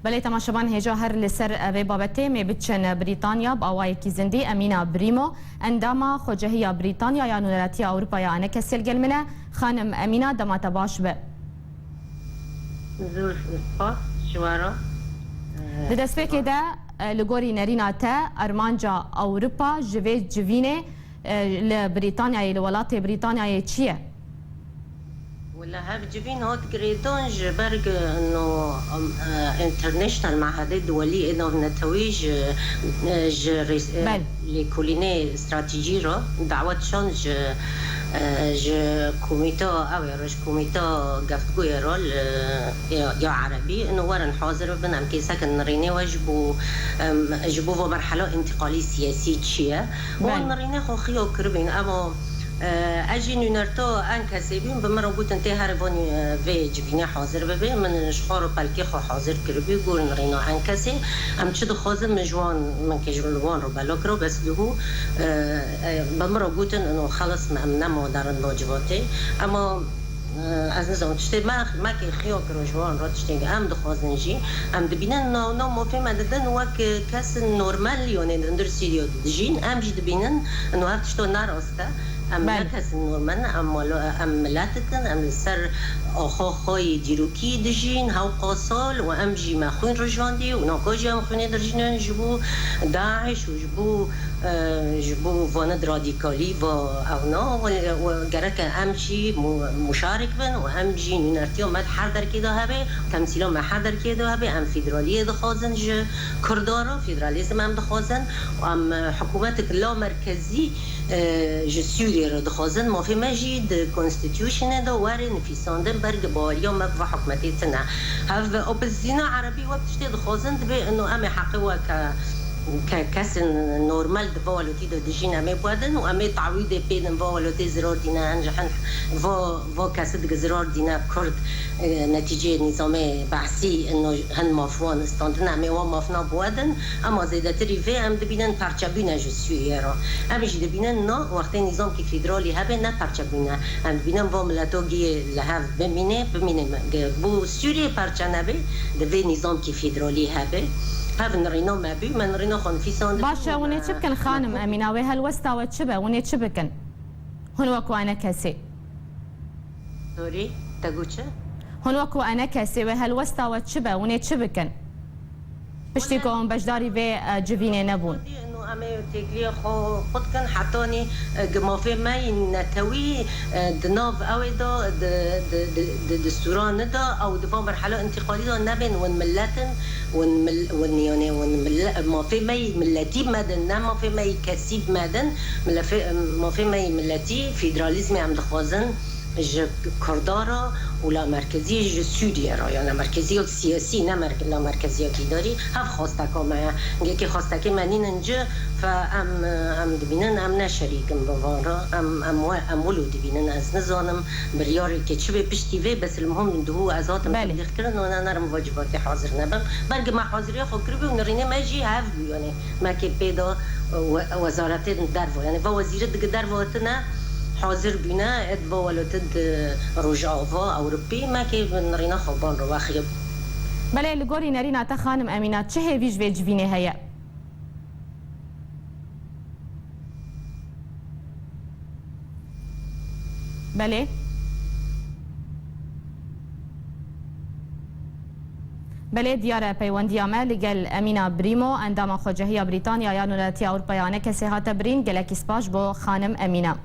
بله تماشاوان هجا هر لسر و بابته می بچن بریتانیا با آوای کی زندی امینا بریمو انداما خوجهیا بریتانیا یا نورتی اروپا یا انا کسل گلمنه خانم امینا دمات باش به زور سپاس شوارا دست که ده لگوری نرینا تا ارمانجا اروپا جوی جوینه لبریتانیا لولات بریتانیا چیه؟ ولا هاف جبين هوت جريدونج برج انه انترناشونال معهد دولي انه نتويج لكوليني استراتيجي رو دعوت شانج ج كوميتا او رش كوميتا قفتقو يرول يا عربي انه ورن حاضر بنام كي سكن نريني واجبو جبو مرحله انتقالي سياسي تشيا ونريني خو خيو كربين اما اجي نونرتو ان كسبين بمربوط انت هربوني في جبيني حاضر ببي من شخور بالكي خو حاضر كربي قول نرينا ان كسي ام تشد خازم من جوان من كجلوان رو بلوكرو بس له بمربوط انه خلص مامنا مو دار النوجواتي اما از نظام تشتی ما که خیال کروجوان را تشتی ام دخوازنجی ام دبینن نو مفهوم دادن وک کس نورمال یعنی در سیدیو دجین ام جد بینن انه هفت شتو نراسته ام کس نورمال ام ملاتکن ام سر آخا خای دیروکی دجین هاو قاصال و ام جی مخون رجواندی و ناکاجی ام خونه درجینن جبو داعش و جبو واند رادیکالی و اونا و گرک ام جی مشارک بن و ام جی نونرتیو مد حر در که ده هبه تمثیلا ما حر در که ده هبه ام فدرالیه دخوازن کردارا فدرالیزم ام دخوازن و ام حکومت کلا مرکزی جسوری را دخوازن ما فی مجید کنستیتیوشن دا واره نفیساندن برگ باریا مب و حکومتی تنه هف اپوزیسیون عربی و بتشتی دخوازن دبه انه ام حقی و كاس نورمال دفولوتي دو دجينا مي بودن و امي تعويض بين فولوتي زرار دينا انجحن فو كاس زرار دينا كرد نتيجه نظام بحثي انه هن مافوان استاندنا مي و مافنا بودن اما زيادتري في ام دبينن پارچابينا جسويرا ام جي دبينن نو وقت نظام كي فيدرالي هبه نه پارچابينا ام دبينن و ملاتوگي لهاف بمينه بو سوري پارچانبه د نظام كي فيدرالي هبه هذا نرينا ما بي ما نرينا خون في ساند باشا وني تشبكن خانم امينه وهل وستا وتشبه وني تشبكن هون وكو انا كاسي سوري تقولش هون وكو انا كاسي وهل وستا وتشبه وني تشبكن بشتيكم بجداري في جفيني نبون انه امي تيكلي خود كان حطاني ما ماي نتوي دناف اويدا دستوران دا او دفا مرحله انتقاليه دا نبين ونملاتن يعني ما في ماي ملتي مدن ما في ماي كسيب مدن ما في ماي ملتي فيدراليزم عم دخوازن كردارا ولا مركزية سوريا را يعني مركزية السياسي لا مركزية كيداري هف خواستك ما جيكي خواستك منين نجا فام دبينن ام نشريكم بوارا ام ولو دبينن از نزانم برياري كتشبه بشتي في بس المهم ندهو ازات متبلغ كرن وانا نرم واجباتي حاضر نبم برق ما حاضرية خكربي ونريني ما يجي هاف يعني ما كي بيدا وزارتين درفو يعني وزيرة درفوتنا حاضر بنا ادبا ولتد رجعوا اوروبي ما كيف نرينا خبان رو واخيب بله لگوری نرینا تا خانم امينه چه هیویج وی جوینه هيا بله دیار پیوندی ما لگل امينه بريمو اندام خوجهيا بريطانيا یا نولتی اروپا یا کسی هات برین گلکی سپاش بو خانم امينه